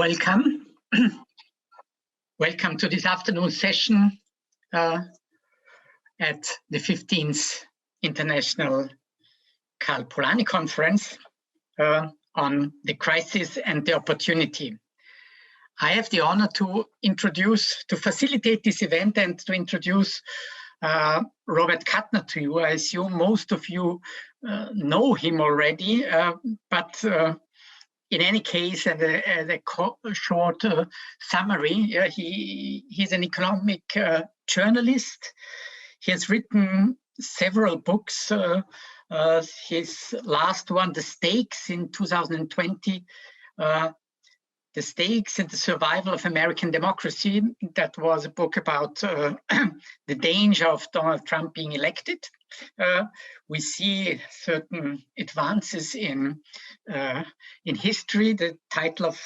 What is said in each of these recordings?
Welcome. Welcome to this afternoon session at the 15th International Karl Polanyi Conference on the crisis and the opportunity. I have the honor to facilitate this event and to introduce Robert Kuttner to you. I assume most of you know him already, but in any case, as a short summary, he's an economic journalist. He has written several books. His last one, The Stakes, in 2020, The Stakes and the Survival of American Democracy. That was a book about the danger of Donald Trump being elected. We see certain advances in history. The title of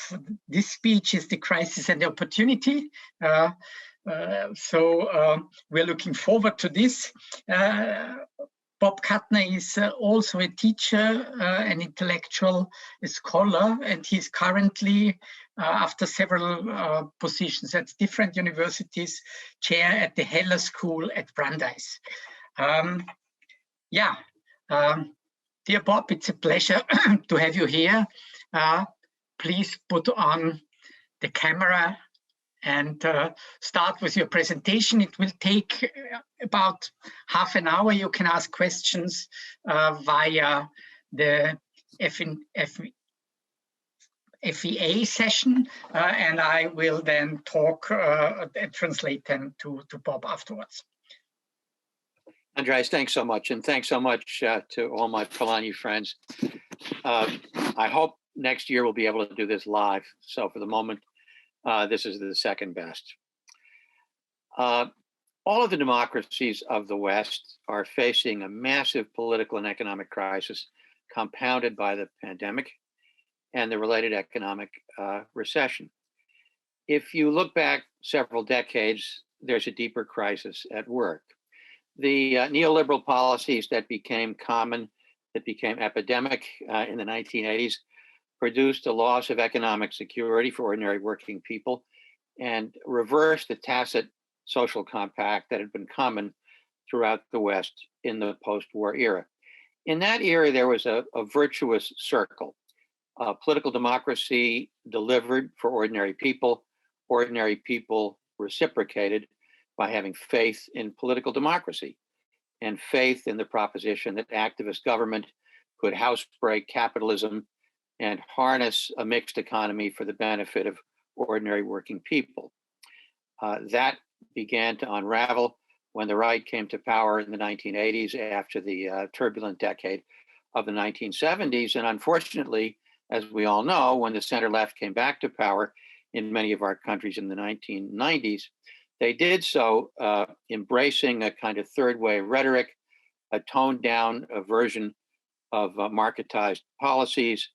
this speech is The Crisis and the Opportunity. So we're looking forward to this. Bob Kuttner is also a teacher, an intellectual, a scholar, and he's currently, after several positions at different universities, chair at the Heller School at Brandeis. Dear Bob, it's a pleasure to have you here. Please put on the camera and start with your presentation. It will take about half an hour. You can ask questions via the FEA session, and I will then talk and translate them to Bob afterwards. Andreas, thanks so much. And thanks so much to all my Polanyi friends. I hope next year we'll be able to do this live. So for the moment, this is the second best. All of the democracies of the West are facing a massive political and economic crisis compounded by the pandemic and the related economic recession. If you look back several decades, there's a deeper crisis at work. The neoliberal policies that became common, that became epidemic in the 1980s, produced a loss of economic security for ordinary working people and reversed the tacit social compact that had been common throughout the West in the post-war era. In that era, there was a virtuous circle. Political democracy delivered for ordinary people reciprocated by having faith in political democracy and faith in the proposition that activist government could housebreak capitalism and harness a mixed economy for the benefit of ordinary working people. That began to unravel when the right came to power in the 1980s after the turbulent decade of the 1970s. And unfortunately, as we all know, when the center left came back to power in many of our countries in the 1990s, they did so embracing a kind of third wave rhetoric, a toned down version of marketized policies.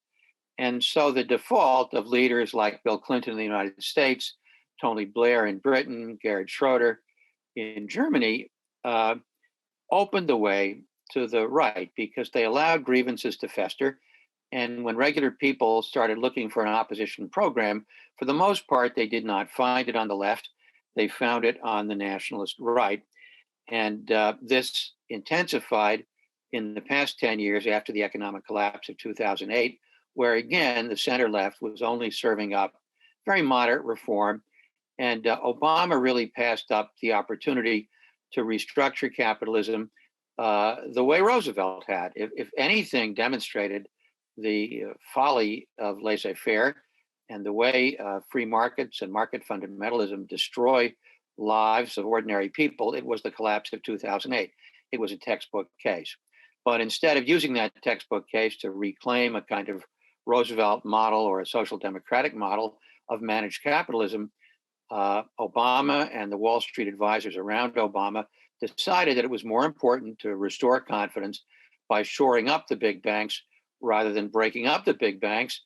And so the default of leaders like Bill Clinton in the United States, Tony Blair in Britain, Gerhard Schroeder in Germany, opened the way to the right because they allowed grievances to fester. And when regular people started looking for an opposition program, for the most part, they did not find it on the left. They found it on the nationalist right. And this intensified in the past 10 years after the economic collapse of 2008, where again, the center left was only serving up very moderate reform. And Obama really passed up the opportunity to restructure capitalism the way Roosevelt had. If anything demonstrated the folly of laissez-faire and the way free markets and market fundamentalism destroy lives of ordinary people, it was the collapse of 2008. It was a textbook case. But instead of using that textbook case to reclaim a kind of Roosevelt model or a social democratic model of managed capitalism, Obama and the Wall Street advisors around Obama decided that it was more important to restore confidence by shoring up the big banks rather than breaking up the big banks.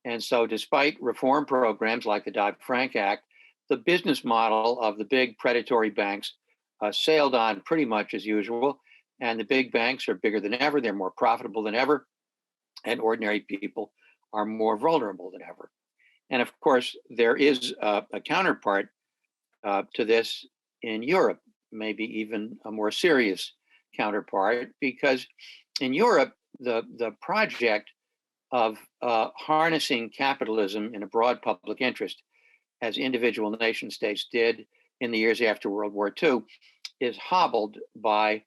And so despite reform programs like the Dodd-Frank Act, the business model of the big predatory banks sailed on pretty much as usual. And the big banks are bigger than ever. They're more profitable than ever. And ordinary people are more vulnerable than ever. And of course, there is a counterpart to this in Europe, maybe even a more serious counterpart, because in Europe, the project of harnessing capitalism in a broad public interest, as individual nation states did in the years after World War II, is hobbled by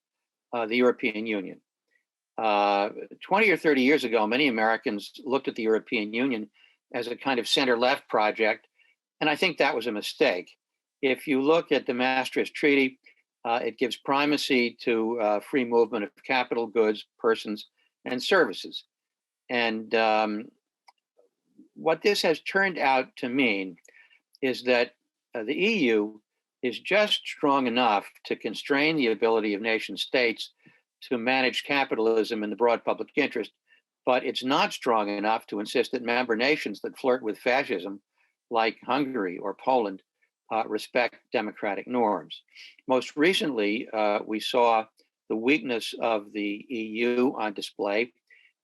the European Union. 20 or 30 years ago, many Americans looked at the European Union as a kind of center-left project, and I think that was a mistake. If you look at the Maastricht Treaty, it gives primacy to free movement of capital, goods, persons, and services. And what this has turned out to mean is that the EU is just strong enough to constrain the ability of nation states to manage capitalism in the broad public interest, but it's not strong enough to insist that member nations that flirt with fascism, like Hungary or Poland, respect democratic norms. Most recently, we saw the weakness of the EU on display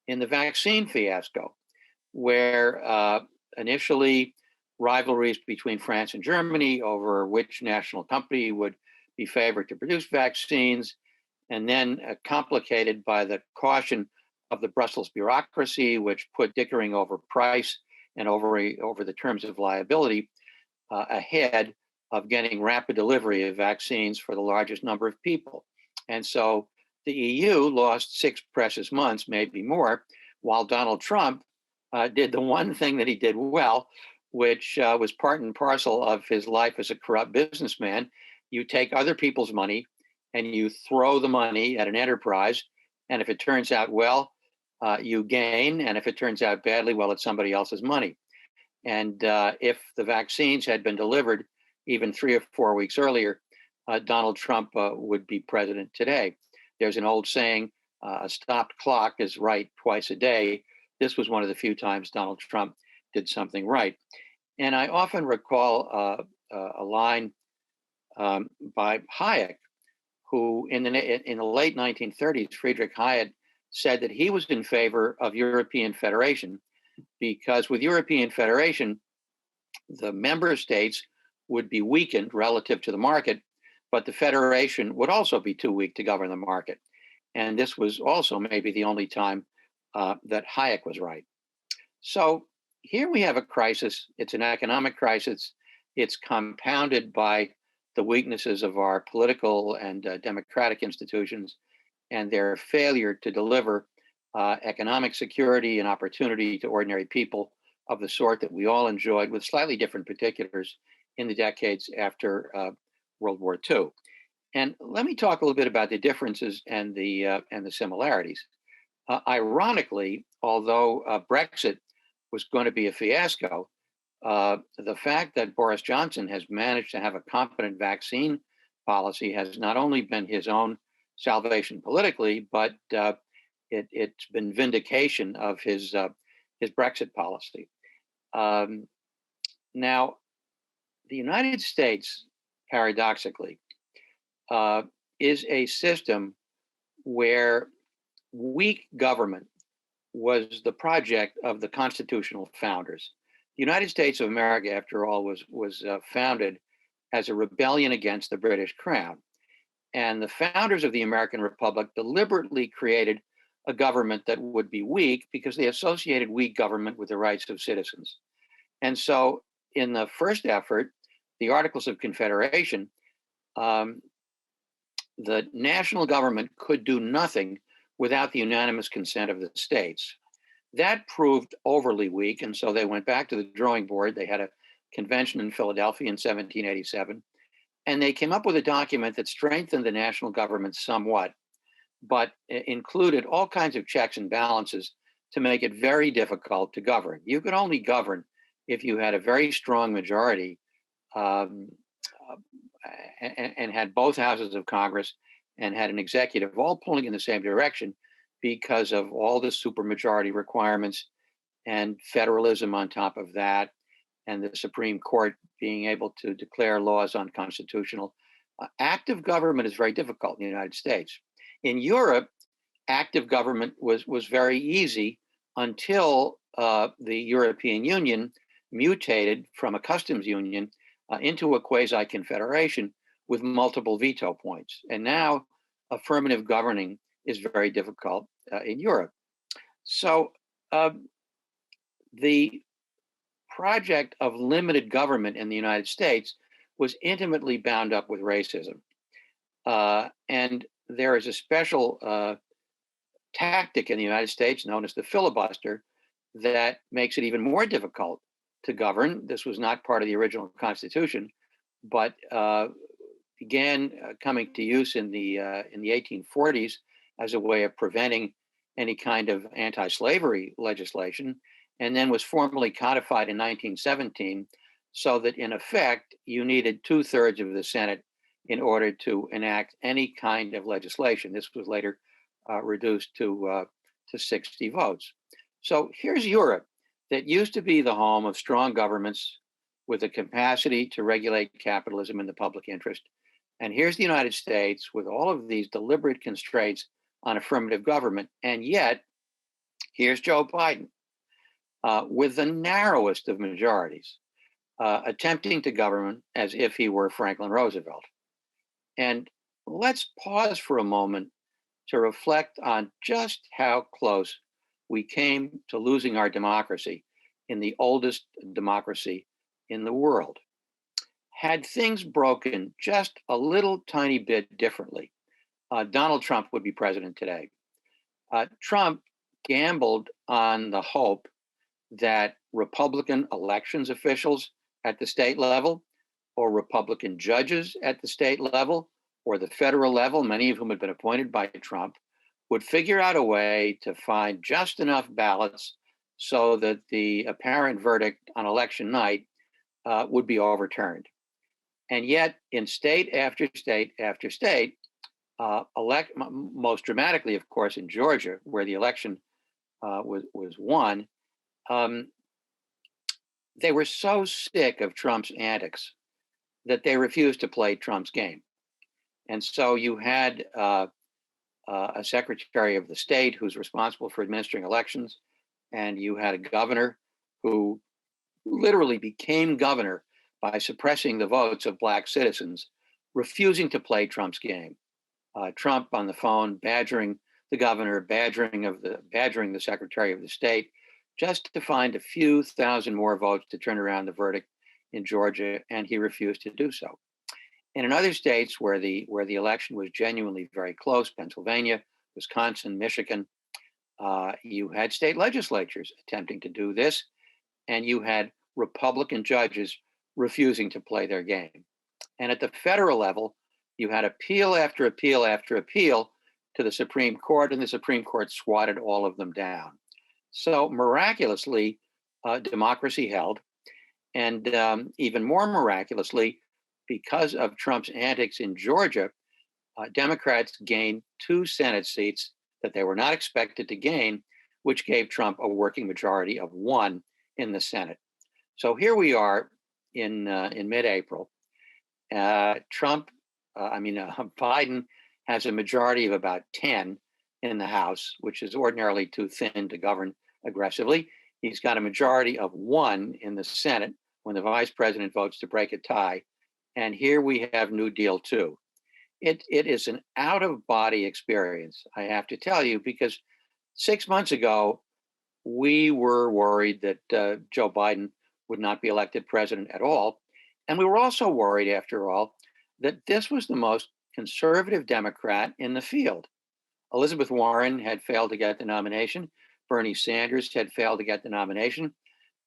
in the vaccine fiasco, where initially rivalries between France and Germany over which national company would be favored to produce vaccines, and then complicated by the caution of the Brussels bureaucracy, which put dickering over price and over the terms of liability ahead of getting rapid delivery of vaccines for the largest number of people. And so the EU lost 6 precious months, maybe more, while Donald Trump did the one thing that he did well, which was part and parcel of his life as a corrupt businessman. You take other people's money and you throw the money at an enterprise. And if it turns out well, you gain. And if it turns out badly, well, it's somebody else's money. And if the vaccines had been delivered even 3 or 4 weeks earlier, Donald Trump would be president today. There's an old saying, a stopped clock is right twice a day. This was one of the few times Donald Trump did something right. And I often recall a line by Hayek, who in the late 1930s, Friedrich Hayek said that he was in favor of European federation because with European federation, the member states would be weakened relative to the market, but the federation would also be too weak to govern the market. And this was also maybe the only time that Hayek was right. So here we have a crisis. It's an economic crisis. It's compounded by the weaknesses of our political and democratic institutions and their failure to deliver economic security and opportunity to ordinary people of the sort that we all enjoyed with slightly different particulars in the decades after World War II. And let me talk a little bit about the differences and the similarities. Ironically, although Brexit was going to be a fiasco, the fact that Boris Johnson has managed to have a competent vaccine policy has not only been his own salvation politically, but it's been vindication of his Brexit policy. Now, the United States, paradoxically, is a system where weak government was the project of the constitutional founders. The United States of America, after all, was founded as a rebellion against the British Crown. And the founders of the American Republic deliberately created a government that would be weak because they associated weak government with the rights of citizens. And so in the first effort, the Articles of Confederation, the national government could do nothing without the unanimous consent of the states. That proved overly weak, and so they went back to the drawing board. They had a convention in Philadelphia in 1787, and they came up with a document that strengthened the national government somewhat, but included all kinds of checks and balances to make it very difficult to govern. You could only govern if you had a very strong majority and had both houses of Congress and had an executive all pulling in the same direction because of all the supermajority requirements and federalism on top of that, and the Supreme Court being able to declare laws unconstitutional. Active government is very difficult in the United States. In Europe, active government was very easy until the European Union mutated from a customs union into a quasi-confederation with multiple veto points. And now affirmative governing is very difficult in Europe. So the project of limited government in the United States was intimately bound up with racism. And there is a special tactic in the United States known as the filibuster that makes it even more difficult to govern. This was not part of the original Constitution, but began coming to use in the 1840s as a way of preventing any kind of anti-slavery legislation, and then was formally codified in 1917, so that in effect you needed 2/3 of the Senate in order to enact any kind of legislation. This was later reduced to 60 votes. So here's Europe, that used to be the home of strong governments with the capacity to regulate capitalism in the public interest. And here's the United States with all of these deliberate constraints on affirmative government. And yet, here's Joe Biden with the narrowest of majorities, attempting to govern as if he were Franklin Roosevelt. And let's pause for a moment to reflect on just how close we came to losing our democracy in the oldest democracy in the world. Had things broken just a little tiny bit differently, Donald Trump would be president today. Trump gambled on the hope that Republican elections officials at the state level, or Republican judges at the state level, or the federal level, many of whom had been appointed by Trump, would figure out a way to find just enough ballots so that the apparent verdict on election night would be overturned. And yet, in state after state after state, most dramatically, of course, in Georgia, where the election was won, they were so sick of Trump's antics that they refused to play Trump's game. And so you had a secretary of the state who's responsible for administering elections, and you had a governor who literally became governor by suppressing the votes of Black citizens, refusing to play Trump's game. Trump on the phone, badgering the governor, badgering the secretary of the state, just to find a few thousand more votes to turn around the verdict in Georgia, and he refused to do so. And in other states where the election was genuinely very close, Pennsylvania, Wisconsin, Michigan, you had state legislatures attempting to do this, and you had Republican judges refusing to play their game. And at the federal level, you had appeal after appeal after appeal to the Supreme Court, and the Supreme Court swatted all of them down. So miraculously, democracy held. And even more miraculously, because of Trump's antics in Georgia, Democrats gained 2 Senate seats that they were not expected to gain, which gave Trump a working majority of 1 in the Senate. So here we are in mid-April. Biden has a majority of about 10 in the House, which is ordinarily too thin to govern aggressively. He's got a majority of 1 in the Senate when the vice president votes to break a tie. And here we have New Deal 2. It is an out-of-body experience, I have to tell you, because 6 months ago, we were worried that Joe Biden would not be elected president at all. And we were also worried, after all, that this was the most conservative Democrat in the field. Elizabeth Warren had failed to get the nomination. Bernie Sanders had failed to get the nomination.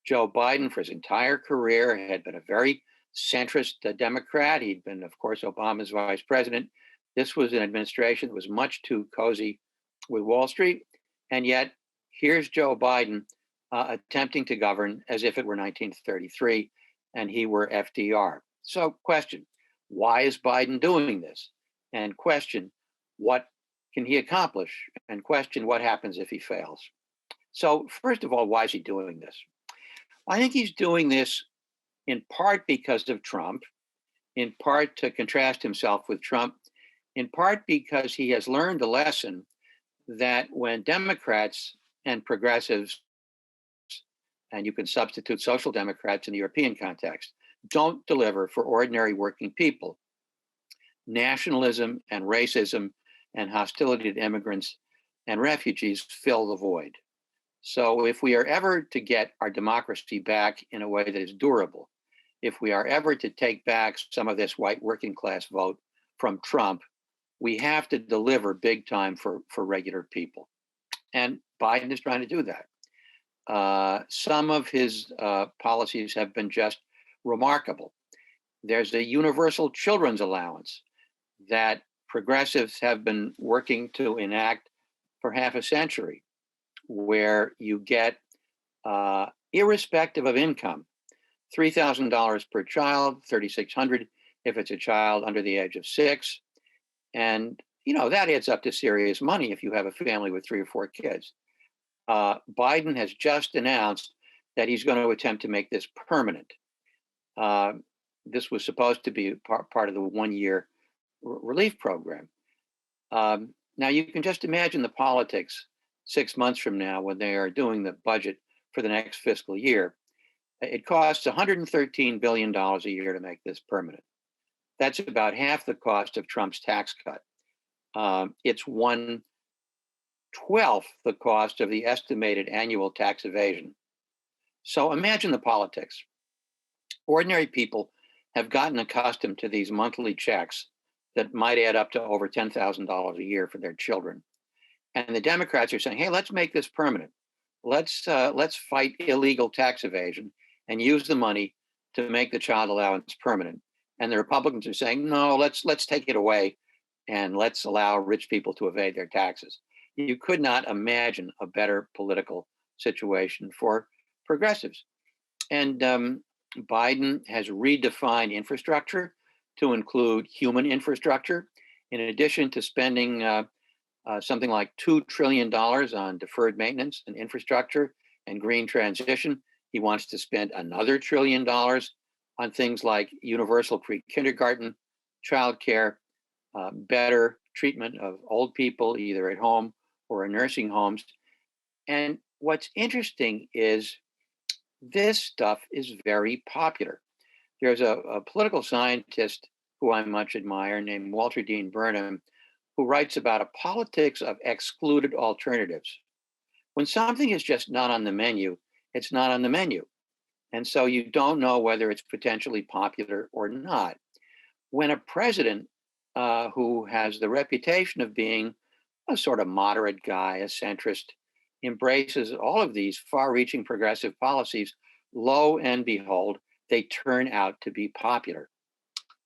Joe Biden, for his entire career, had been a very centrist Democrat. He'd been, of course, Obama's vice president. This was an administration that was much too cozy with Wall Street. And yet, here's Joe Biden attempting to govern as if it were 1933 and he were FDR. So question, why is Biden doing this? And question, what can he accomplish? And question, what happens if he fails? So first of all, why is he doing this? I think he's doing this in part because of Trump, in part to contrast himself with Trump, in part because he has learned a lesson that when Democrats and progressives and you can substitute social democrats in the European context, don't deliver for ordinary working people. Nationalism and racism and hostility to immigrants and refugees fill the void. So if we are ever to get our democracy back in a way that is durable, if we are ever to take back some of this white working class vote from Trump, we have to deliver big time for regular people. And Biden is trying to do that. Some of his policies have been just remarkable. There's a universal children's allowance that progressives have been working to enact for half a century, where you get, irrespective of income, $3,000 per child, $3,600 if it's a child under the age of 6. And, that adds up to serious money if you have a family with 3 or 4 kids. Biden has just announced that he's going to attempt to make this permanent. This was supposed to be part of the 1-year relief program. Now, you can just imagine the politics 6 months from now when they are doing the budget for the next fiscal year. It costs $113 billion a year to make this permanent. That's about half the cost of Trump's tax cut. It's 1/12 the cost of the estimated annual tax evasion. So imagine the politics. Ordinary people have gotten accustomed to these monthly checks that might add up to over $10,000 a year for their children. And the Democrats are saying, hey, let's make this permanent. Let's fight illegal tax evasion and use the money to make the child allowance permanent. And the Republicans are saying, no, let's take it away and let's allow rich people to evade their taxes. You could not imagine a better political situation for progressives. And Biden has redefined infrastructure to include human infrastructure. In addition to spending something like $2 trillion on deferred maintenance and infrastructure and green transition, he wants to spend another $1 trillion on things like universal pre-kindergarten, childcare, better treatment of old people, either at home or in nursing homes. And what's interesting is this stuff is very popular. There's a political scientist who I much admire named Walter Dean Burnham, who writes about a politics of excluded alternatives. When something is just not on the menu, it's not on the menu. And so you don't know whether it's potentially popular or not. When a president who has the reputation of being a sort of moderate guy, a centrist, embraces all of these far-reaching progressive policies, lo and behold, they turn out to be popular.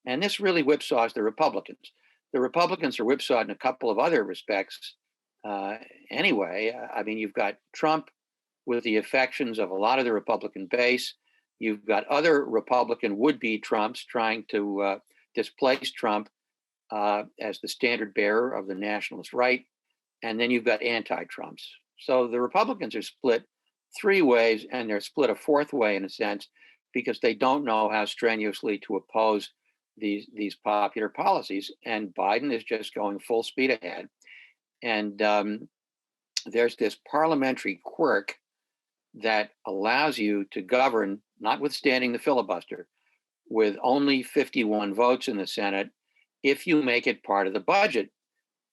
And this really whipsaws the Republicans. The Republicans are whipsawed in a couple of other respects anyway. I mean, you've got Trump with the affections of a lot of the Republican base. You've got other Republican would-be Trumps trying to displace Trump as the standard bearer of the nationalist right. And then you've got anti-Trumps. So the Republicans are split 3 ways, and they're split a 4th way in a sense, because they don't know how strenuously to oppose these popular policies. And Biden is just going full speed ahead. And there's this parliamentary quirk that allows you to govern, notwithstanding the filibuster, with only 51 votes in the Senate if you make it part of the budget.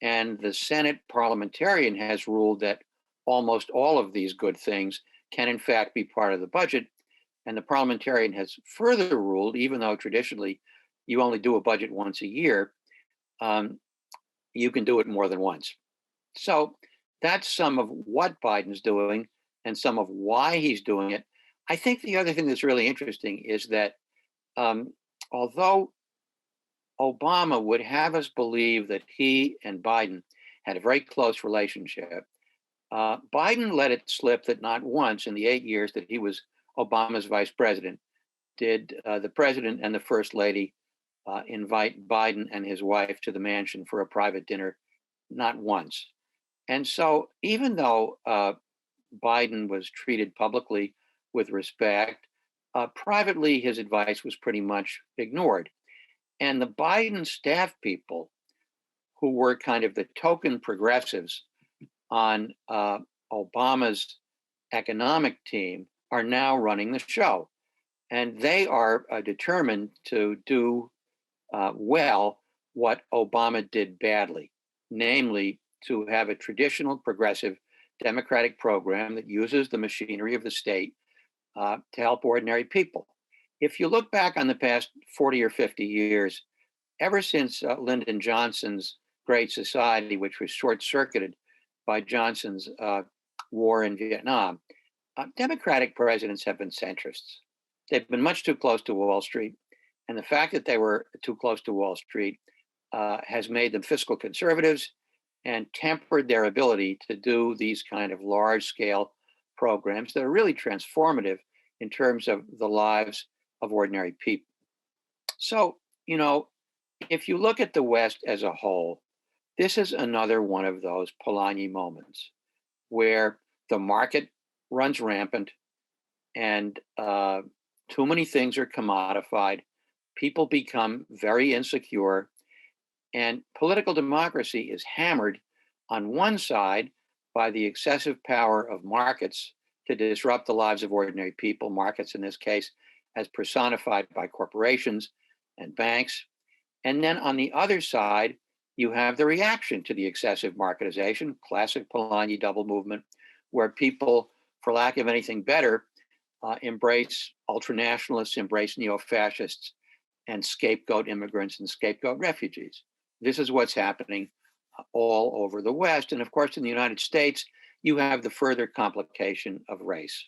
And the Senate parliamentarian has ruled that almost all of these good things can in fact be part of the budget. And the parliamentarian has further ruled, even though traditionally you only do a budget once a year, you can do it more than once. So that's some of what Biden's doing and some of why he's doing it. I think the other thing that's really interesting is that although Obama would have us believe that he and Biden had a very close relationship, Biden let it slip that not once in the 8 years that he was Obama's vice president did the president and the first lady invite Biden and his wife to the mansion for a private dinner, not once. And so even though Biden was treated publicly with respect, privately his advice was pretty much ignored. And the Biden staff people, who were kind of the token progressives on Obama's economic team, are now running the show. And they are determined to do well what Obama did badly, namely to have a traditional progressive democratic program that uses the machinery of the state to help ordinary people. If you look back on the past 40 or 50 years, ever since Lyndon Johnson's Great Society, which was short-circuited by Johnson's war in Vietnam, Democratic presidents have been centrists. They've been much too close to Wall Street. And the fact that they were too close to Wall Street has made them fiscal conservatives and tempered their ability to do these kind of large-scale programs that are really transformative in terms of the lives of ordinary people. So, you know, if you look at the West as a whole, this is another one of those Polanyi moments where the market runs rampant and too many things are commodified. People become very insecure, and political democracy is hammered on one side by the excessive power of markets to disrupt the lives of ordinary people, markets in this case as personified by corporations and banks. And then on the other side, you have the reaction to the excessive marketization, classic Polanyi double movement, where people, for lack of anything better, embrace ultranationalists, embrace neo-fascists, and scapegoat immigrants and scapegoat refugees. This is what's happening all over the West. And of course, in the United States, you have the further complication of race,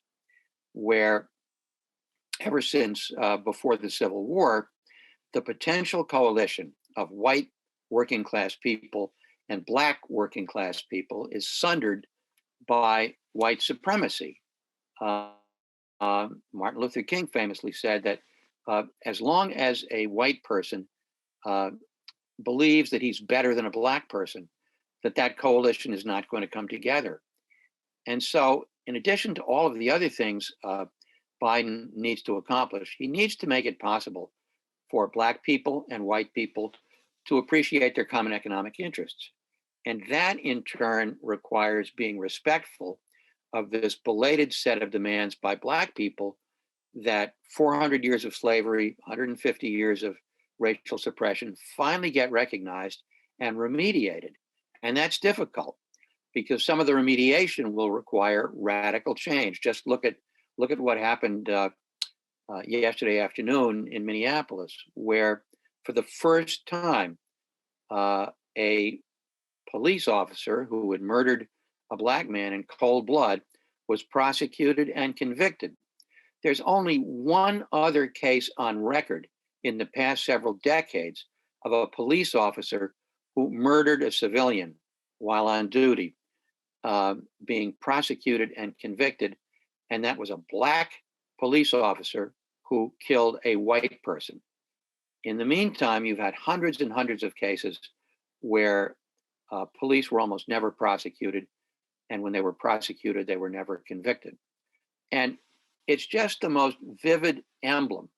where ever since before the Civil War, the potential coalition of white working class people and Black working class people is sundered by white supremacy. Martin Luther King famously said that as long as a white person believes that he's better than a Black person, that coalition is not going to come together. And so, in addition to all of the other things Biden needs to accomplish, he needs to make it possible for Black people and white people to appreciate their common economic interests. And that in turn requires being respectful of this belated set of demands by Black people that 400 years of slavery, 150 years of racial suppression finally get recognized and remediated. And that's difficult because some of the remediation will require radical change. Just look at what happened yesterday afternoon in Minneapolis, where for the first time, a police officer who had murdered a Black man in cold blood was prosecuted and convicted. There's only one other case on record in the past several decades of a police officer who murdered a civilian while on duty, being prosecuted and convicted, and that was a Black police officer who killed a white person. In the meantime, you've had hundreds and hundreds of cases where police were almost never prosecuted, and when they were prosecuted, they were never convicted. And it's just the most vivid emblem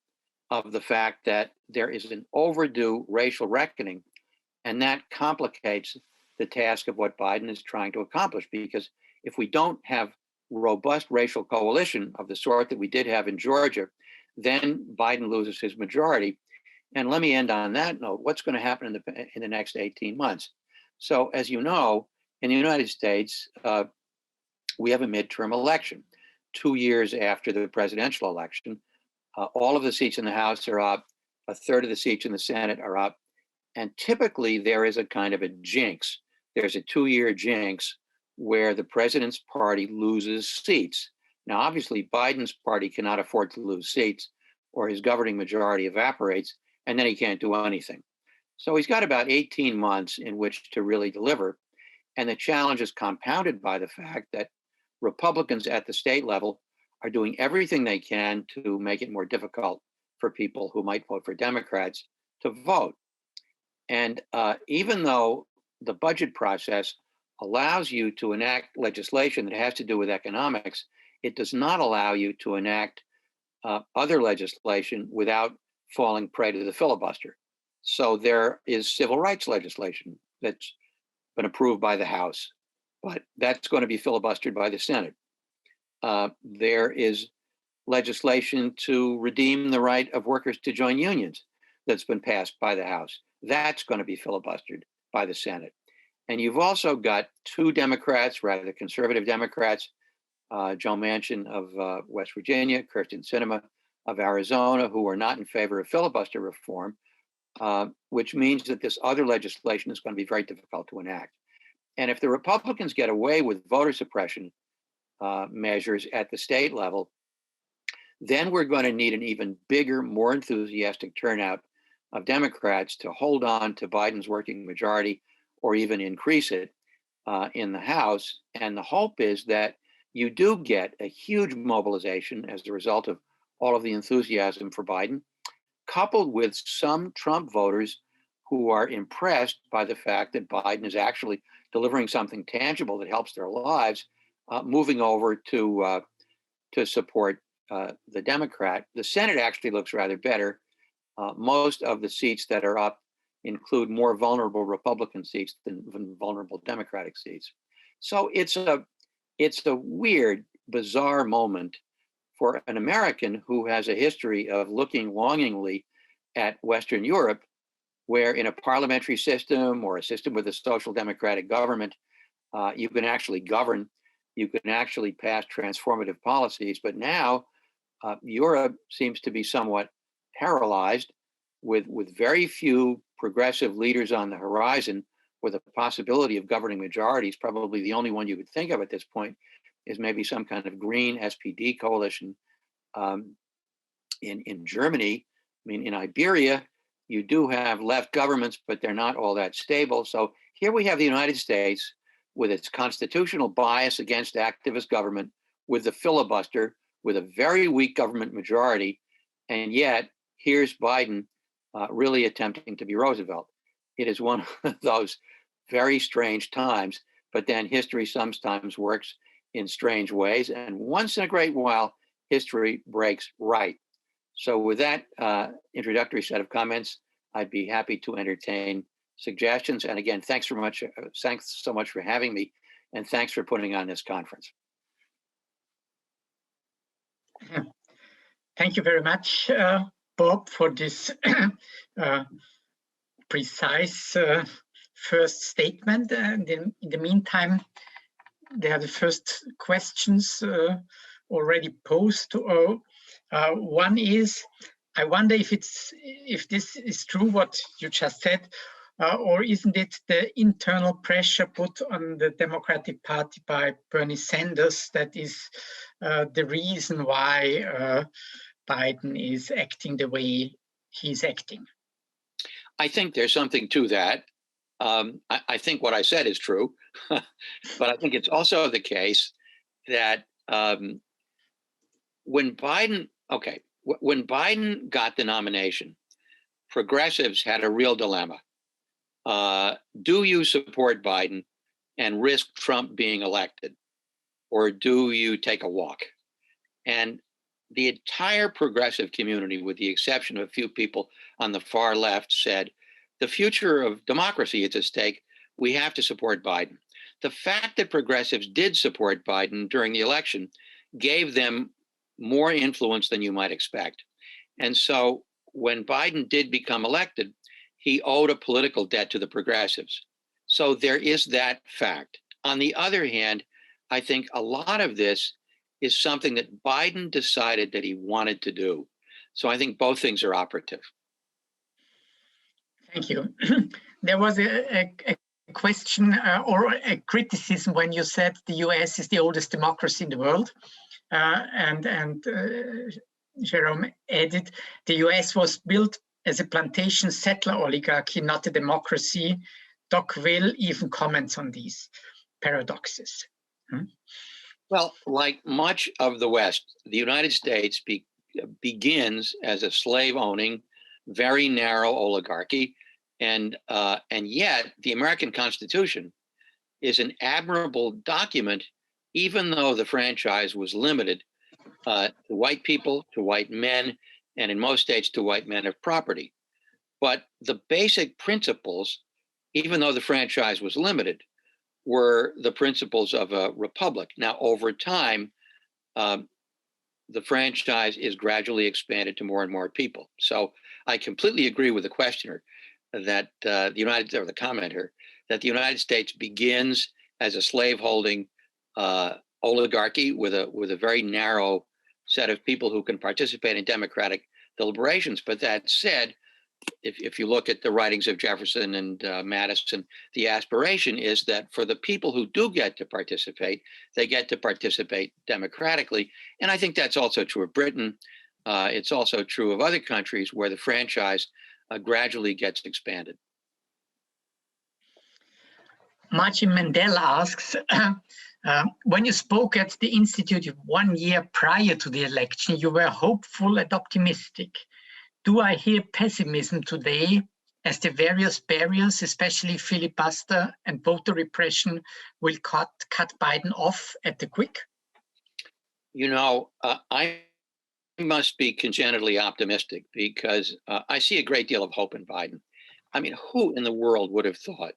of the fact that there is an overdue racial reckoning, and that complicates the task of what Biden is trying to accomplish. Because if we don't have robust racial coalition of the sort that we did have in Georgia, then Biden loses his majority. And let me end on that note. What's going to happen in the next 18 months? So, as you know, in the United States, we have a midterm election 2 years after the presidential election. All of the seats in the House are up. A third of the seats in the Senate are up. And typically there is a kind of a jinx. There's a 2-year jinx where the president's party loses seats. Now, obviously, Biden's party cannot afford to lose seats or his governing majority evaporates, and then he can't do anything. So he's got about 18 months in which to really deliver. And the challenge is compounded by the fact that Republicans at the state level are doing everything they can to make it more difficult for people who might vote for Democrats to vote. And even though the budget process allows you to enact legislation that has to do with economics, it does not allow you to enact other legislation without falling prey to the filibuster. So there is civil rights legislation that's been approved by the House, but that's going to be filibustered by the Senate. There is legislation to redeem the right of workers to join unions that's been passed by the House. That's going to be filibustered by the Senate. And you've also got two Democrats, rather conservative Democrats, Joe Manchin of West Virginia, Kyrsten Sinema of Arizona, who are not in favor of filibuster reform, which means that this other legislation is going to be very difficult to enact. And if the Republicans get away with voter suppression measures at the state level, then we're going to need an even bigger, more enthusiastic turnout of Democrats to hold on to Biden's working majority or even increase it in the House. And the hope is that you do get a huge mobilization as a result of all of the enthusiasm for Biden, coupled with some Trump voters who are impressed by the fact that Biden is actually delivering something tangible that helps their lives, moving over to support the Democrat. The Senate actually looks rather better. Most of the seats that are up include more vulnerable Republican seats than vulnerable Democratic seats. So it's a weird, bizarre moment for an American who has a history of looking longingly at Western Europe, where in a parliamentary system or a system with a social democratic government, you can actually govern, you can actually pass transformative policies. But now Europe seems to be somewhat paralyzed with very few progressive leaders on the horizon, with a possibility of governing majorities. Probably the only one you could think of at this point is maybe some kind of green SPD coalition in Germany. I mean, in Iberia, you do have left governments, but they're not all that stable. So here we have the United States with its constitutional bias against activist government, with the filibuster, with a very weak government majority. And yet here's Biden really attempting to be Roosevelt. It is one of those very strange times, but then history sometimes works in strange ways. And once in a great while, history breaks right. So with that introductory set of comments, I'd be happy to entertain suggestions. And again, thanks so much for having me, and thanks for putting on this conference. Thank you very much, Bob, for this precise first statement. And in the meantime, there are the first questions already posed. One is, I wonder if this is true what you just said, or isn't it the internal pressure put on the Democratic Party by Bernie Sanders that is the reason why Biden is acting the way he's acting? I think there's something to that. I think what I said is true, but I think it's also the case that when Biden got the nomination, progressives had a real dilemma. Do you support Biden and risk Trump being elected, or do you take a walk? And the entire progressive community, with the exception of a few people on the far left, said, the future of democracy is at stake. We have to support Biden. The fact that progressives did support Biden during the election gave them more influence than you might expect. And so when Biden did become elected, he owed a political debt to the progressives. So there is that fact. On the other hand, I think a lot of this is something that Biden decided that he wanted to do. So I think both things are operative. Thank you. There was a question or a criticism when you said the US is the oldest democracy in the world. And Jerome added, the US was built as a plantation settler oligarchy, not a democracy. Tocqueville even comments on these paradoxes. Well, like much of the West, the United States begins as a slave-owning, very narrow oligarchy, and yet the American Constitution is an admirable document, even though the franchise was limited to white people, to white men, and in most states to white men of property. But the basic principles, even though the franchise was limited, were the principles of a republic. Now, over time, the franchise is gradually expanded to more and more people. So I completely agree with the questioner that the commenter, that the United States begins as a slaveholding oligarchy with a very narrow set of people who can participate in democratic deliberations. But that said, if you look at the writings of Jefferson and Madison, the aspiration is that for the people who do get to participate, they get to participate democratically. And I think that's also true of Britain. It's also true of other countries where the franchise gradually gets expanded. Martin Mendel asks, when you spoke at the Institute 1 year prior to the election, you were hopeful and optimistic. Do I hear pessimism today as the various barriers, especially filibuster and voter repression, will cut Biden off at the quick? You know, I must be congenitally optimistic because I see a great deal of hope in Biden. I mean, who in the world would have thought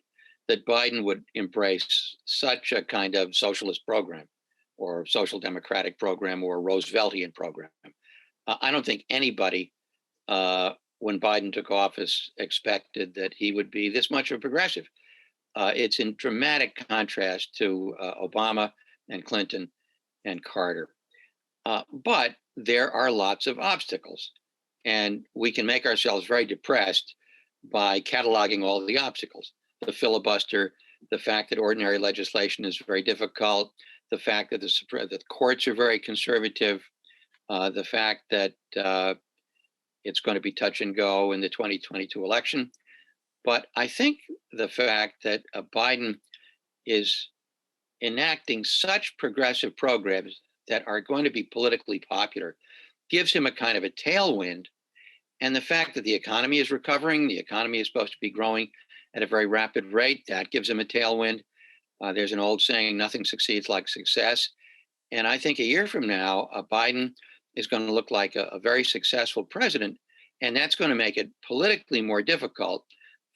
that Biden would embrace such a kind of socialist program or social democratic program or Rooseveltian program? I don't think anybody when Biden took office expected that he would be this much of a progressive. It's in dramatic contrast to Obama and Clinton and Carter. But there are lots of obstacles, and we can make ourselves very depressed by cataloging all the obstacles. The filibuster, the fact that ordinary legislation is very difficult, the fact that the courts are very conservative, the fact that it's going to be touch and go in the 2022 election. But I think the fact that Biden is enacting such progressive programs that are going to be politically popular gives him a kind of a tailwind. And the fact that the economy is recovering, the economy is supposed to be growing at a very rapid rate, that gives him a tailwind. There's an old saying, nothing succeeds like success. And I think a year from now, Biden is going to look like a very successful president. And that's going to make it politically more difficult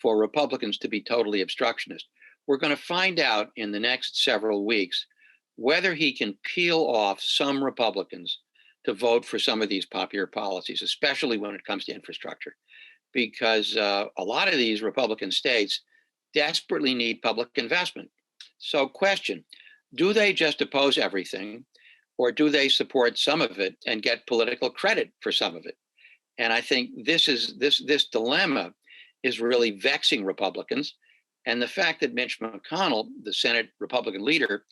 for Republicans to be totally obstructionist. We're going to find out in the next several weeks whether he can peel off some Republicans to vote for some of these popular policies, especially when it comes to infrastructure, because a lot of these Republican states desperately need public investment. So question, do they just oppose everything, or do they support some of it and get political credit for some of it? And I think this dilemma is really vexing Republicans. And the fact that Mitch McConnell, the Senate Republican leader,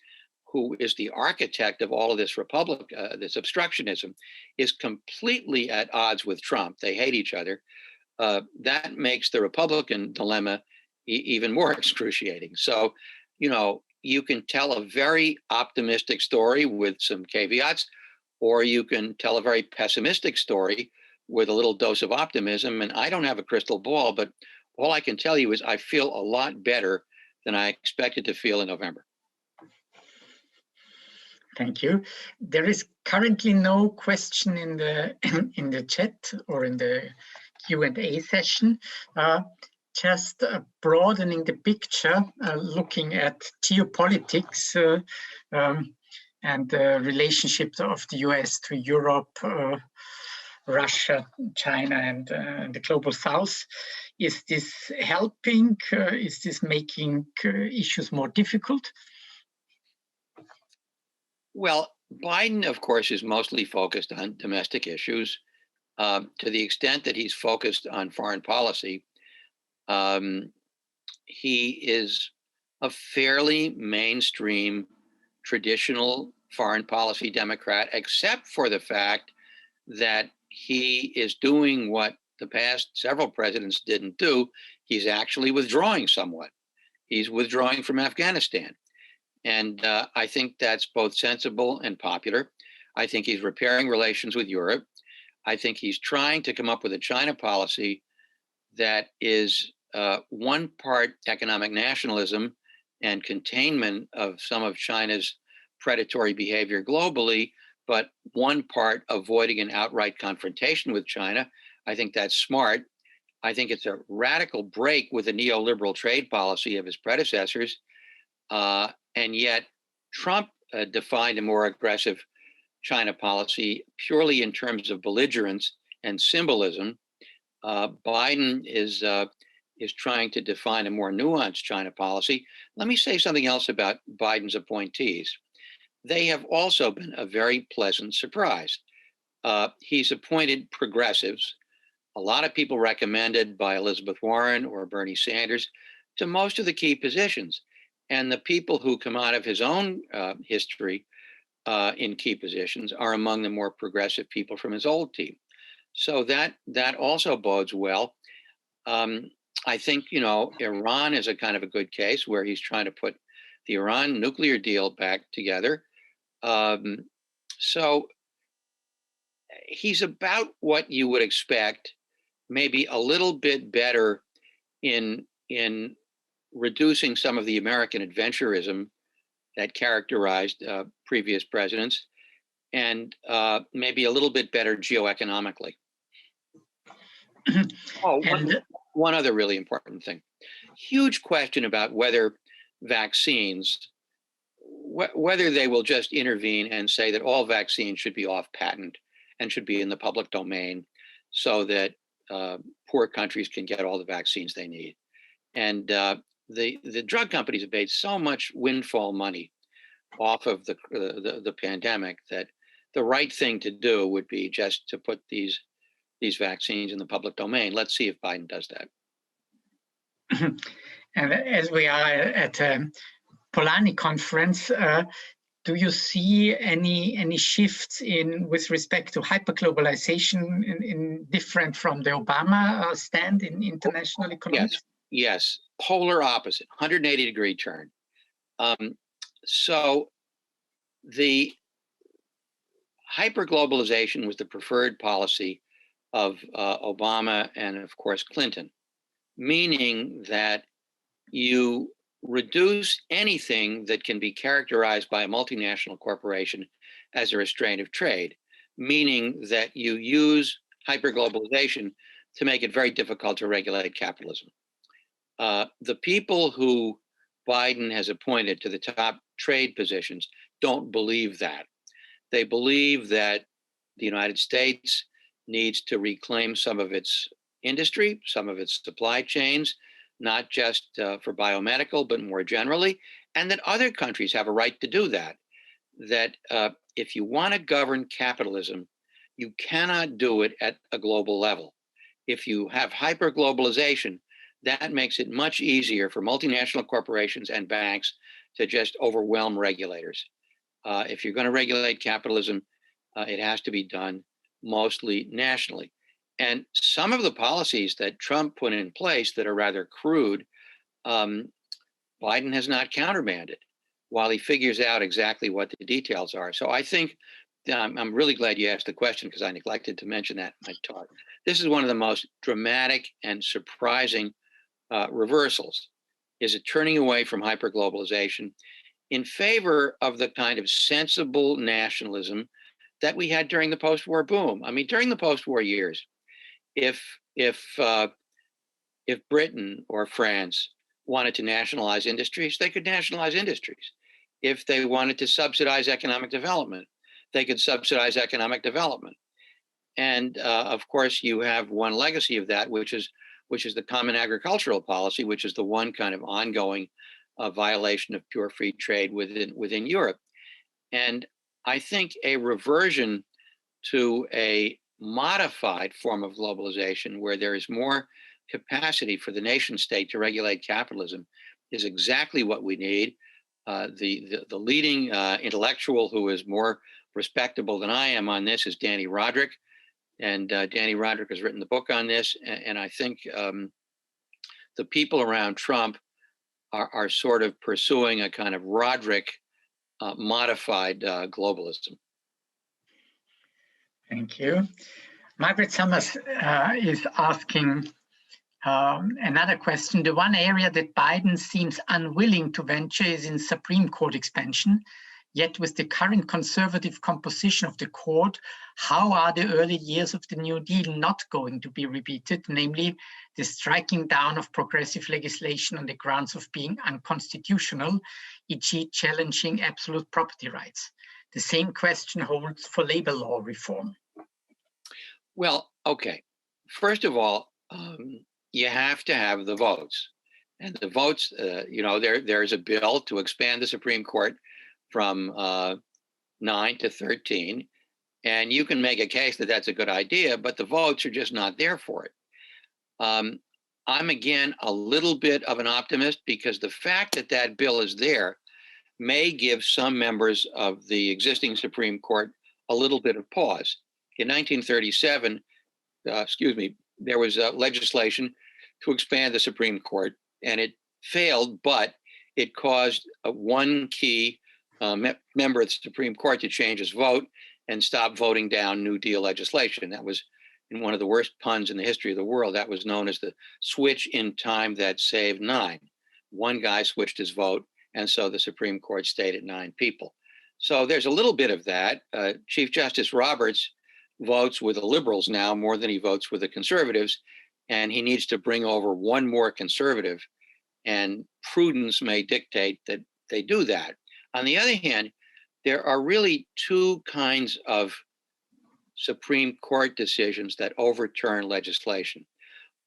who is the architect of all of this this obstructionism, is completely at odds with Trump. They hate each other. That makes the Republican dilemma even more excruciating. So, you know, you can tell a very optimistic story with some caveats, or you can tell a very pessimistic story with a little dose of optimism. And I don't have a crystal ball, but all I can tell you is I feel a lot better than I expected to feel in November. Thank you. There is currently no question in the chat or in the Q&A session. Just broadening the picture, looking at geopolitics and the relationships of the US to Europe, Russia, China, and the global South. Is this helping? Is this making issues more difficult? Well, Biden, of course, is mostly focused on domestic issues. To the extent that he's focused on foreign policy, he is a fairly mainstream, traditional foreign policy Democrat, except for the fact that he is doing what the past several presidents didn't do. He's actually withdrawing somewhat. He's withdrawing from Afghanistan. And I think that's both sensible and popular. I think he's repairing relations with Europe. I think he's trying to come up with a China policy that is one part economic nationalism and containment of some of China's predatory behavior globally, but one part avoiding an outright confrontation with China. I think that's smart. I think it's a radical break with the neoliberal trade policy of his predecessors. And yet Trump defined a more aggressive China policy purely in terms of belligerence and symbolism. Biden is trying to define a more nuanced China policy. Let me say something else about Biden's appointees. They have also been a very pleasant surprise. He's appointed progressives, a lot of people recommended by Elizabeth Warren or Bernie Sanders, to most of the key positions. And the people who come out of his own history in key positions are among the more progressive people from his old team. So that also bodes well. I think, Iran is a kind of a good case where he's trying to put the Iran nuclear deal back together. So he's about what you would expect, maybe a little bit better in reducing some of the American adventurism that characterized previous presidents, and maybe a little bit better geoeconomically. One other really important thing. Huge question about whether vaccines, whether they will just intervene and say that all vaccines should be off patent and should be in the public domain so that poor countries can get all the vaccines they need. And the drug companies have made so much windfall money off of the pandemic that the right thing to do would be just to put these vaccines in the public domain. Let's see if Biden does that. And as we are at a Polanyi conference, do you see any shifts with respect to hyperglobalization in different from the Obama stand in international economics? Yes, polar opposite, 180-degree turn. So the hyperglobalization was the preferred policy of Obama and, of course, Clinton, meaning that you reduce anything that can be characterized by a multinational corporation as a restraint of trade, meaning that you use hyperglobalization to make it very difficult to regulate capitalism. The people who Biden has appointed to the top trade positions don't believe that. They believe that the United States needs to reclaim some of its industry, some of its supply chains, not just for biomedical, but more generally, and that other countries have a right to do that. That if you want to govern capitalism, you cannot do it at a global level. If you have hyperglobalization, that makes it much easier for multinational corporations and banks to just overwhelm regulators. If you're going to regulate capitalism, it has to be done mostly nationally. And some of the policies that Trump put in place that are rather crude, Biden has not countermanded while he figures out exactly what the details are. So I think I'm really glad you asked the question because I neglected to mention that in my talk. This is one of the most dramatic and surprising reversals. Is it turning away from hyperglobalization in favor of the kind of sensible nationalism that we had during the post-war boom? I mean, during the post-war years, if Britain or France wanted to nationalize industries, they could nationalize industries. If they wanted to subsidize economic development, they could subsidize economic development. And of course, you have one legacy of that, which is the common agricultural policy, which is the one kind of ongoing violation of pure free trade within Europe. And I think a reversion to a modified form of globalization where there is more capacity for the nation state to regulate capitalism is exactly what we need. The leading intellectual who is more respectable than I am on this is Danny Roderick. And Danny Roderick has written the book on this. And I think the people around Trump are sort of pursuing a kind of Roderick modified globalism. Thank you. Margaret Summers is asking another question. The one area that Biden seems unwilling to venture is in Supreme Court expansion. Yet with the current conservative composition of the court, how are the early years of the New Deal not going to be repeated, namely the striking down of progressive legislation on the grounds of being unconstitutional, e.g. challenging absolute property rights? the same question holds for labor law reform. Well, okay. First of all, you have to have the votes. And the votes, there's a bill to expand the Supreme Court from 9 to 13. And you can make a case that that's a good idea, but the votes are just not there for it. I'm, again, a little bit of an optimist because the fact that that bill is there may give some members of the existing Supreme Court a little bit of pause. In 1937, there was legislation to expand the Supreme Court, and it failed, but it caused one key member of the Supreme Court to change his vote and stop voting down New Deal legislation. That was in one of the worst puns in the history of the world. That was known as the switch in time that saved 9. One guy switched his vote, and so the Supreme Court stayed at 9 people. So there's a little bit of that. Chief Justice Roberts votes with the liberals now more than he votes with the conservatives, and he needs to bring over one more conservative, and prudence may dictate that they do that. On the other hand, there are really two kinds of Supreme Court decisions that overturn legislation.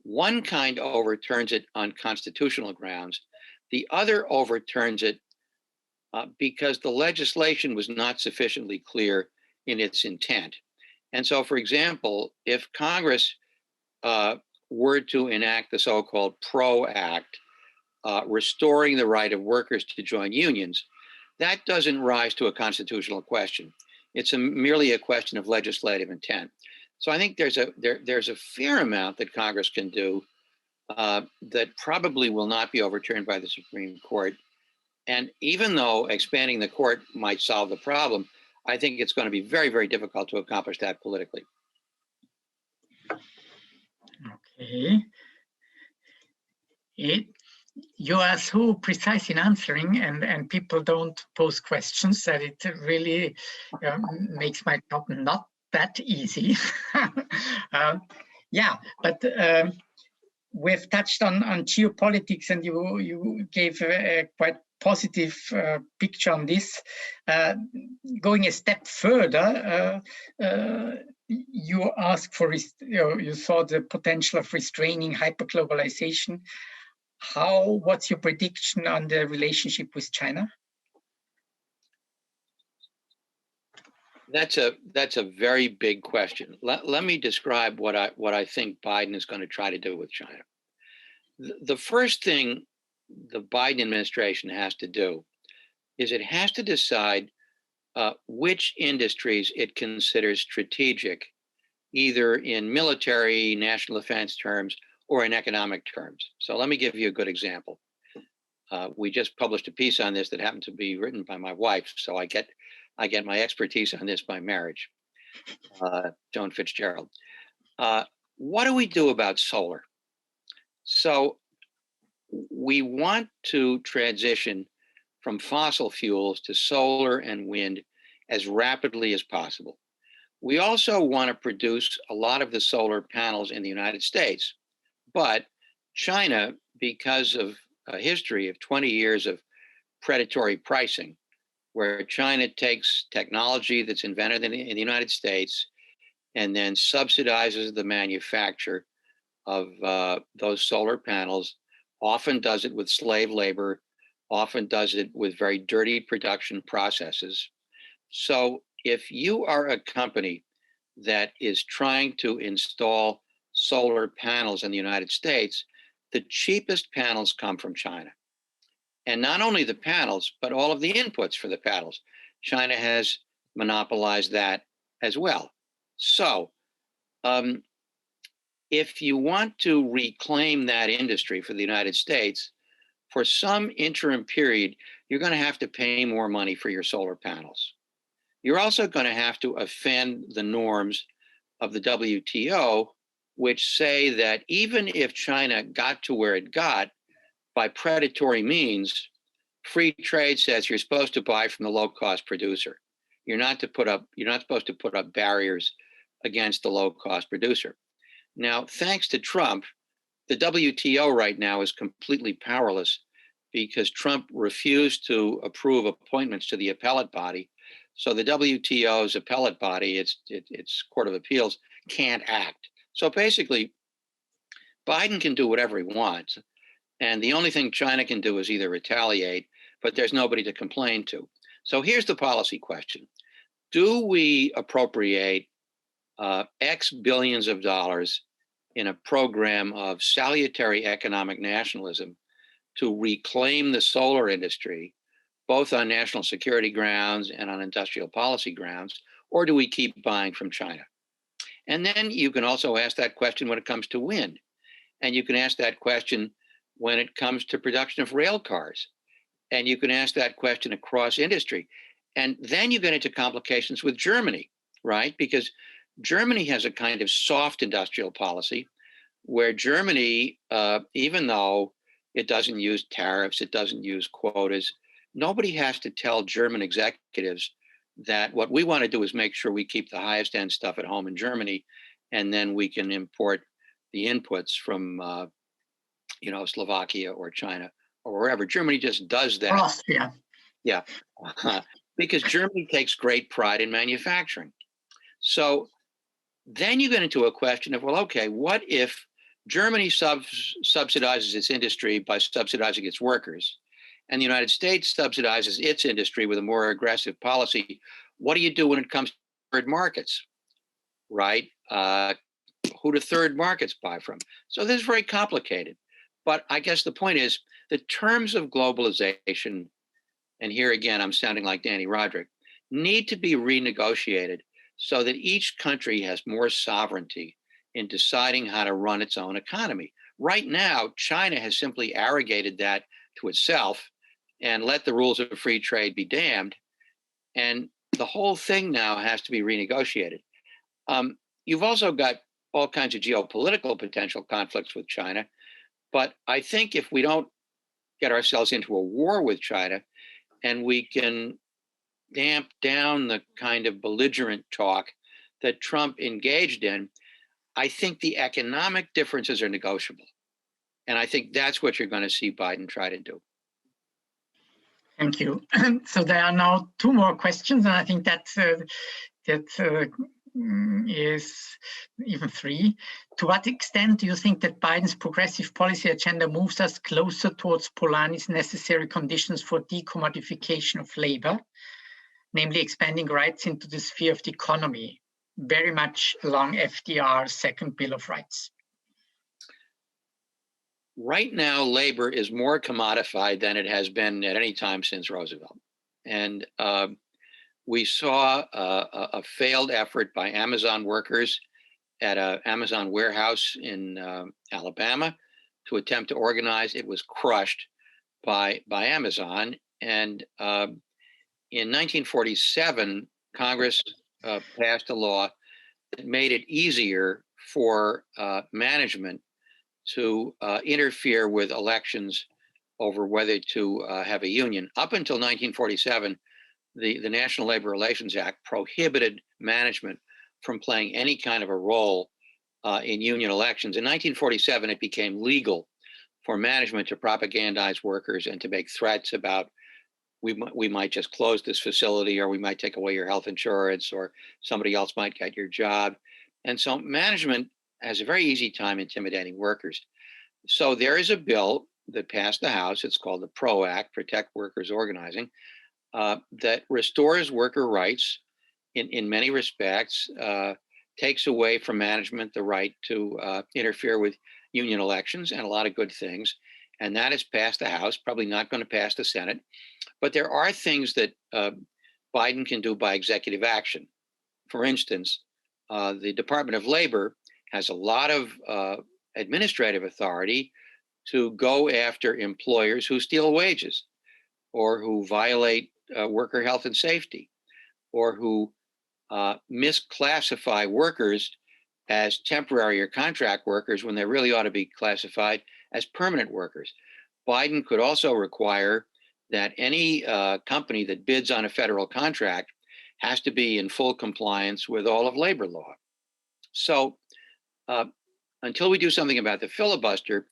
One kind overturns it on constitutional grounds. The other overturns it because the legislation was not sufficiently clear in its intent. And so, for example, if Congress were to enact the so-called PRO Act, restoring the right of workers to join unions, that doesn't rise to a constitutional question. It's merely a question of legislative intent. So I think there's a fair amount that Congress can do that probably will not be overturned by the Supreme Court. And even though expanding the court might solve the problem, I think it's going to be very, very difficult to accomplish that politically. Okay. You are so precise in answering, and people don't pose questions that it really makes my job not that easy. Yeah, but we've touched on geopolitics, and you gave a quite positive picture on this. Going a step further, you asked for, you saw the potential of restraining hyperglobalization. What's your prediction on the relationship with China? That's a very big question. Let me describe what I think Biden is going to try to do with China. The first thing the Biden administration has to do is it has to decide which industries it considers strategic, either in military, national defense terms, or in economic terms. So let me give you a good example. We just published a piece on this that happened to be written by my wife, so I get my expertise on this by marriage, Joan Fitzgerald. What do we do about solar? So we want to transition from fossil fuels to solar and wind as rapidly as possible. We also want to produce a lot of the solar panels in the United States. But China, because of a history of 20 years of predatory pricing, where China takes technology that's invented in the United States and then subsidizes the manufacture of those solar panels, often does it with slave labor, often does it with very dirty production processes. So if you are a company that is trying to install solar panels in the United States, the cheapest panels come from China. And not only the panels, but all of the inputs for the panels. China has monopolized that as well. So if you want to reclaim that industry for the United States, for some interim period, you're going to have to pay more money for your solar panels. You're also going to have to offend the norms of the WTO, which say that even if China got to where it got by predatory means, free trade says you're supposed to buy from the low-cost producer. You're not supposed to put up barriers against the low-cost producer. Now, thanks to Trump, the WTO right now is completely powerless because Trump refused to approve appointments to the appellate body So the WTO's appellate body, its Court of Appeals, can't act. So basically, Biden can do whatever he wants. And the only thing China can do is either retaliate, but there's nobody to complain to. So here's the policy question. Do we appropriate X billions of dollars in a program of salutary economic nationalism to reclaim the solar industry, both on national security grounds and on industrial policy grounds, or do we keep buying from China? And then you can also ask that question when it comes to wind. And you can ask that question when it comes to production of rail cars. And you can ask that question across industry. And then you get into complications with Germany, right? Because Germany has a kind of soft industrial policy where Germany, even though it doesn't use tariffs, it doesn't use quotas, nobody has to tell German executives that what we want to do is make sure we keep the highest end stuff at home in Germany, and then we can import the inputs from, Slovakia or China or wherever. Germany just does that. Austria. Yeah, because Germany takes great pride in manufacturing. So then you get into a question of, well, okay, what if Germany subsidizes its industry by subsidizing its workers, and the United States subsidizes its industry with a more aggressive policy? What do you do when it comes to third markets, right? Who do third markets buy from? So this is very complicated. But I guess the point is the terms of globalization, and here again, I'm sounding like Danny Roderick, need to be renegotiated so that each country has more sovereignty in deciding how to run its own economy. Right now, China has simply arrogated that to itself and let the rules of free trade be damned. And the whole thing now has to be renegotiated. You've also got all kinds of geopolitical potential conflicts with China. But I think if we don't get ourselves into a war with China and we can damp down the kind of belligerent talk that Trump engaged in, I think the economic differences are negotiable. And I think that's what you're going to see Biden try to do. Thank you. So there are now two more questions, and I think that is even three. To what extent do you think that Biden's progressive policy agenda moves us closer towards Polanyi's necessary conditions for decommodification of labor, namely expanding rights into the sphere of the economy, very much along FDR's second Bill of Rights? Right now, labor is more commodified than it has been at any time since Roosevelt. And we saw a failed effort by Amazon workers at an Amazon warehouse in Alabama to attempt to organize. It was crushed by Amazon. And in 1947, Congress passed a law that made it easier for management to interfere with elections over whether to have a union. Up until 1947, the National Labor Relations Act prohibited management from playing any kind of a role in union elections. In 1947, it became legal for management to propagandize workers and to make threats about we might just close this facility, or we might take away your health insurance, or somebody else might get your job. And so management has a very easy time intimidating workers. So there is a bill that passed the House. It's called the PRO Act, Protect Workers Organizing, that restores worker rights in many respects, takes away from management the right to interfere with union elections, and a lot of good things. And that has passed the House, probably not going to pass the Senate. But there are things that Biden can do by executive action. For instance, the Department of Labor has a lot of administrative authority to go after employers who steal wages, or who violate worker health and safety, or who misclassify workers as temporary or contract workers when they really ought to be classified as permanent workers. Biden could also require that any company that bids on a federal contract has to be in full compliance with all of labor law. So until we do something about the filibuster,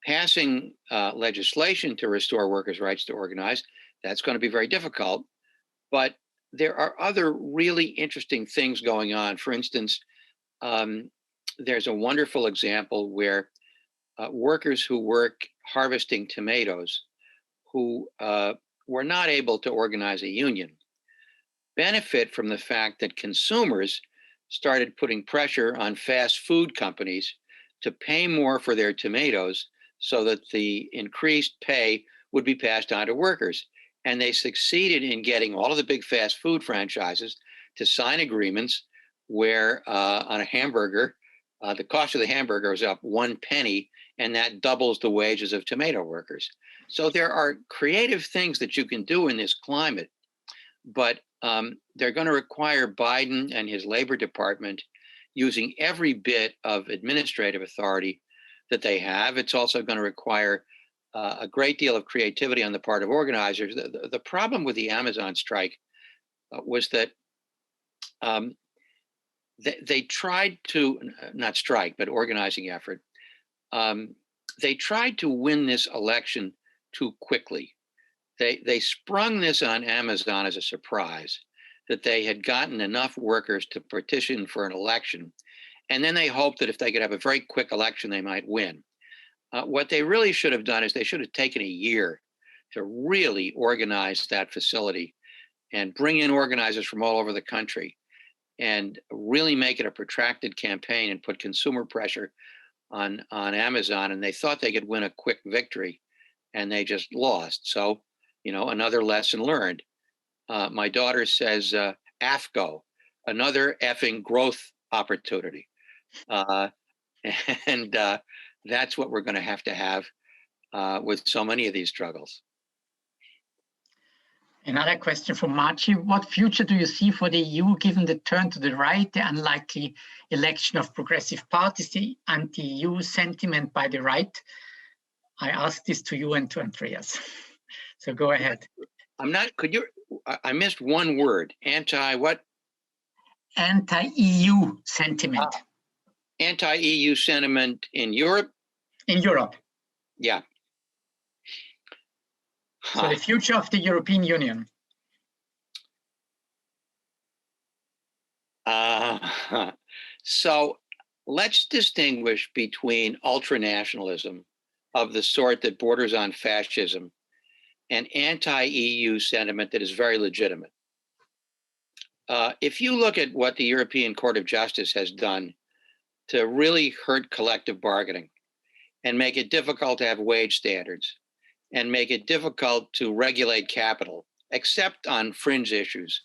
passing legislation to restore workers' rights to organize, that's going to be very difficult. But there are other really interesting things going on. For instance, there's a wonderful example where workers who work harvesting tomatoes who were not able to organize a union benefit from the fact that consumers started putting pressure on fast food companies to pay more for their tomatoes so that the increased pay would be passed on to workers. And they succeeded in getting all of the big fast food franchises to sign agreements where on a hamburger, the cost of the hamburger is up 1 penny, and that doubles the wages of tomato workers. So there are creative things that you can do in this climate, but they're going to require Biden and his Labor Department using every bit of administrative authority that they have. It's also going to require a great deal of creativity on the part of organizers. The problem with the Amazon strike was that they tried to, not strike, but organizing effort, they tried to win this election too quickly. They sprung this on Amazon as a surprise, that they had gotten enough workers to petition for an election. And then they hoped that if they could have a very quick election, they might win. What they really should have done is they should have taken a year to really organize that facility and bring in organizers from all over the country and really make it a protracted campaign and put consumer pressure on Amazon. And they thought they could win a quick victory, and they just lost. So, you know, another lesson learned. My daughter says, AFGO, another effing growth opportunity. And that's what we're going to have with so many of these struggles. Another question from Marci. What future do you see for the EU given the turn to the right, the unlikely election of progressive parties, the anti-EU sentiment by the right? I ask this to you and to Andreas. So go ahead. I missed one word. Anti-what? Anti-EU sentiment. Anti-EU sentiment in Europe? In Europe. Yeah. So the future of the European Union. So let's distinguish between ultranationalism of the sort that borders on fascism and anti-EU sentiment that is very legitimate. If you look at what the European Court of Justice has done to really hurt collective bargaining and make it difficult to have wage standards and make it difficult to regulate capital, except on fringe issues.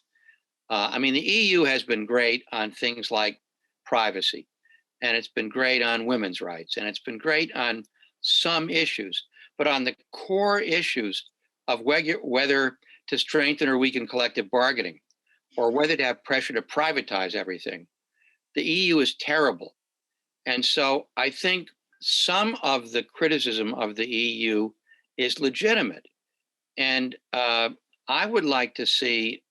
I mean, the EU has been great on things like privacy, and it's been great on women's rights, and it's been great on some issues, but on the core issues of whether to strengthen or weaken collective bargaining, or whether to have pressure to privatize everything, the EU is terrible. And so I think some of the criticism of the EU is legitimate. And I would like to see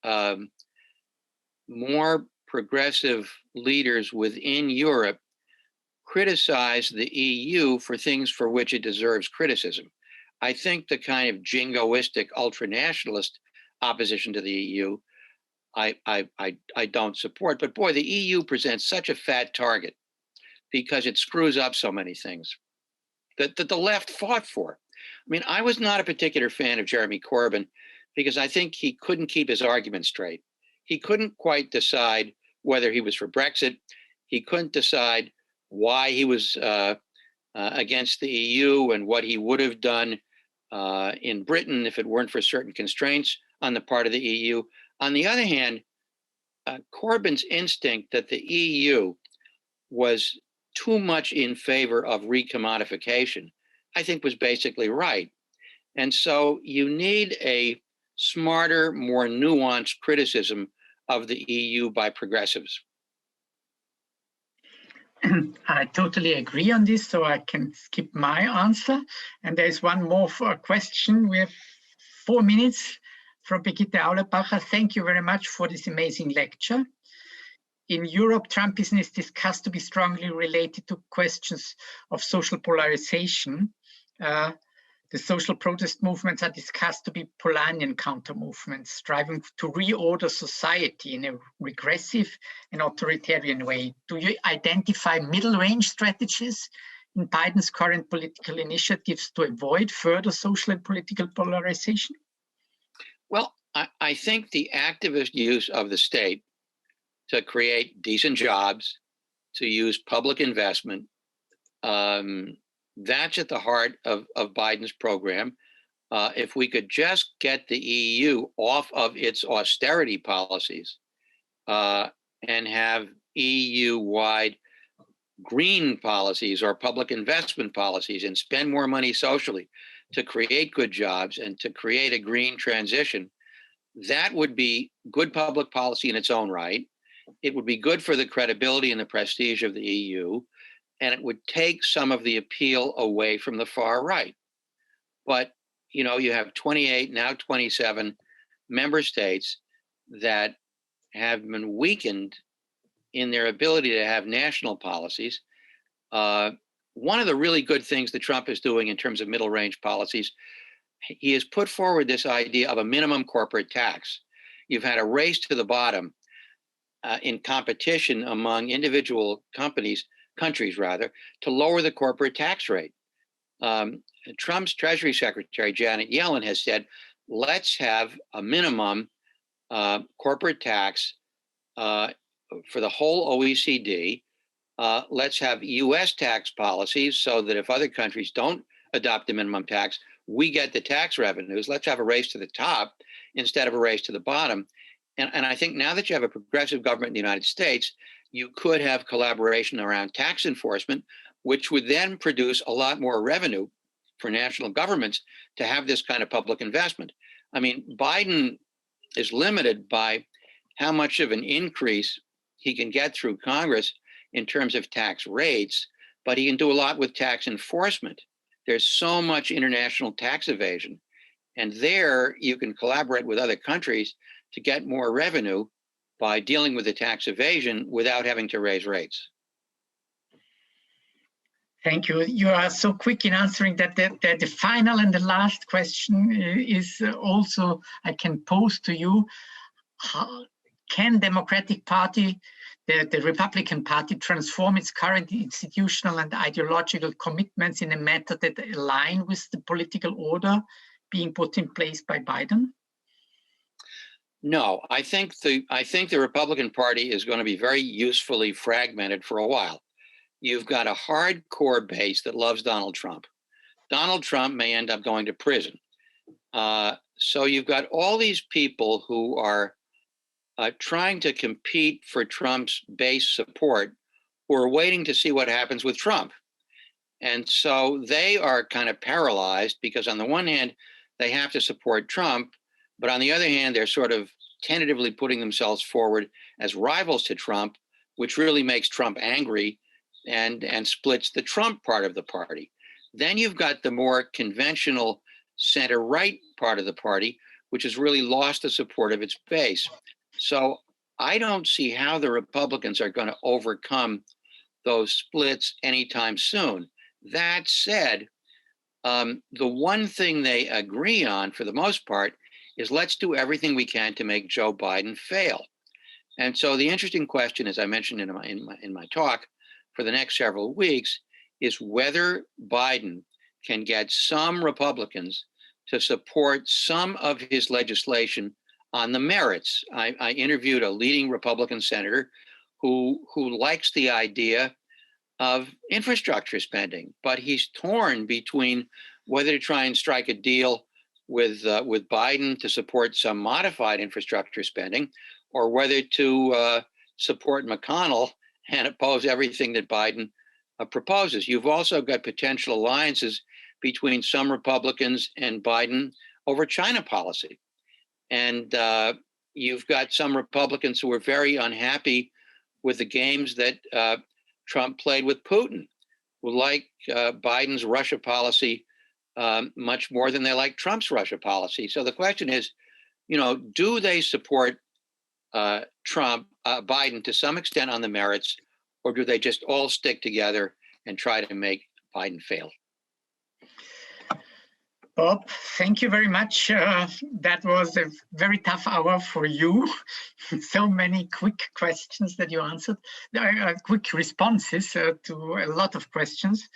more progressive leaders within Europe criticize the EU for things for which it deserves criticism. I think the kind of jingoistic ultranationalist opposition to the EU, I don't support. But boy, the EU presents such a fat target because it screws up so many things that the left fought for. I mean, I was not a particular fan of Jeremy Corbyn because I think he couldn't keep his argument straight. He couldn't quite decide whether he was for Brexit. He couldn't decide why he was against the EU and what he would have done in Britain if it weren't for certain constraints on the part of the EU. On the other hand, Corbyn's instinct that the EU was too much in favor of recommodification, I think, was basically right. And so you need a smarter, more nuanced criticism of the EU by progressives. I totally agree on this, so I can skip my answer. And there's one more question. We have 4 minutes from Brigitte Aulerbacher. Thank you very much for this amazing lecture. In Europe, Trumpism is discussed to be strongly related to questions of social polarization. The social protest movements are discussed to be Polanyian counter-movements, striving to reorder society in a regressive and authoritarian way. Do you identify middle-range strategies in Biden's current political initiatives to avoid further social and political polarization? Well, I think the activist use of the state to create decent jobs, to use public investment, that's at the heart of Biden's program. If we could just get the EU off of its austerity policies and have EU-wide green policies or public investment policies and spend more money socially to create good jobs and to create a green transition, that would be good public policy in its own right. It would be good for the credibility and the prestige of the EU, and it would take some of the appeal away from the far right. But, you know, you have 28, now 27 member states that have been weakened in their ability to have national policies. One of the really good things that Trump is doing in terms of middle range policies, he has put forward this idea of a minimum corporate tax. You've had a race to the bottom in competition among individual countries, to lower the corporate tax rate. Trump's Treasury Secretary, Janet Yellen, has said, let's have a minimum corporate tax for the whole OECD. Let's have US tax policies so that if other countries don't adopt the minimum tax, we get the tax revenues. Let's have a race to the top instead of a race to the bottom. And I think now that you have a progressive government in the United States, you could have collaboration around tax enforcement, which would then produce a lot more revenue for national governments to have this kind of public investment. I mean, Biden is limited by how much of an increase he can get through Congress in terms of tax rates, but he can do a lot with tax enforcement. There's so much international tax evasion, and there you can collaborate with other countries to get more revenue by dealing with the tax evasion without having to raise rates. Thank you. You are so quick in answering that the final and the last question is also I can pose to you. How can Democratic Party, the Republican Party, transform its current institutional and ideological commitments in a manner that align with the political order being put in place by Biden? No, I think the Republican Party is going to be very usefully fragmented for a while. You've got a hardcore base that loves Donald Trump. Donald Trump may end up going to prison. So you've got all these people who are trying to compete for Trump's base support, who are waiting to see what happens with Trump. And so they are kind of paralyzed because on the one hand, they have to support Trump, but on the other hand, they're sort of tentatively putting themselves forward as rivals to Trump, which really makes Trump angry and splits the Trump part of the party. Then you've got the more conventional center-right part of the party, which has really lost the support of its base. So I don't see how the Republicans are going to overcome those splits anytime soon. That said, the one thing they agree on, for the most part, is let's do everything we can to make Joe Biden fail. And so the interesting question, as I mentioned in my talk, for the next several weeks, is whether Biden can get some Republicans to support some of his legislation on the merits. I interviewed a leading Republican senator who likes the idea of infrastructure spending, but he's torn between whether to try and strike a deal with Biden to support some modified infrastructure spending, or whether to support McConnell and oppose everything that Biden proposes. You've also got potential alliances between some Republicans and Biden over China policy. And you've got some Republicans who are very unhappy with the games that Trump played with Putin, who like Biden's Russia policy much more than they like Trump's Russia policy. So the question is, do they support Biden to some extent on the merits, or do they just all stick together and try to make Biden fail? Bob, thank you very much. That was a very tough hour for you. So many quick questions that you answered, quick responses to a lot of questions.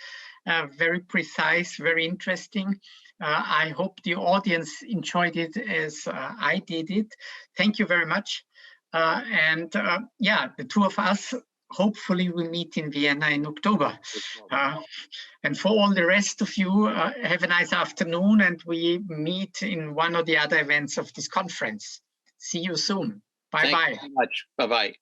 Very precise, very interesting. I hope the audience enjoyed it as I did it. Thank you very much. Yeah, the two of us hopefully will meet in Vienna in October. And for all the rest of you, have a nice afternoon, and we meet in one or the other events of this conference. See you soon. Bye-bye. Thank you so much. Bye-bye.